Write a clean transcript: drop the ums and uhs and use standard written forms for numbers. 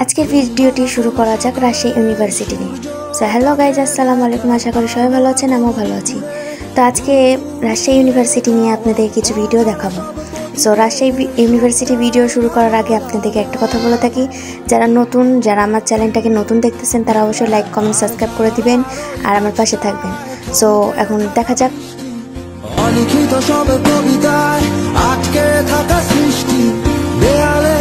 আজকের ভিডিওটি শুরু করা যাক রাজশাহী ইউনিভার্সিটি নিয়ে। সো হ্যালো গাইজ, আসসালামু আলাইকুম। আশা করি সবাই ভালো আছেন, আমিও ভালো আছি। তো আজকে রাজশাহী ইউনিভার্সিটি নিয়ে আপনাদের কিছু ভিডিও দেখাবো। সো রাজশাহী ইউনিভার্সিটি ভিডিও শুরু করার আগে আপনাদেরকে একটা কথা বলে থাকি, যারা আমার চ্যানেলটাকে নতুন দেখতেছেন তারা অবশ্যই লাইক, কমেন্ট, সাবস্ক্রাইব করে দিবেন আর আমার পাশে থাকবেন। সো এখন দেখা যাক। অলিখিত সব কবিতায় আটকে থাকা সৃষ্টি, দেয়ালে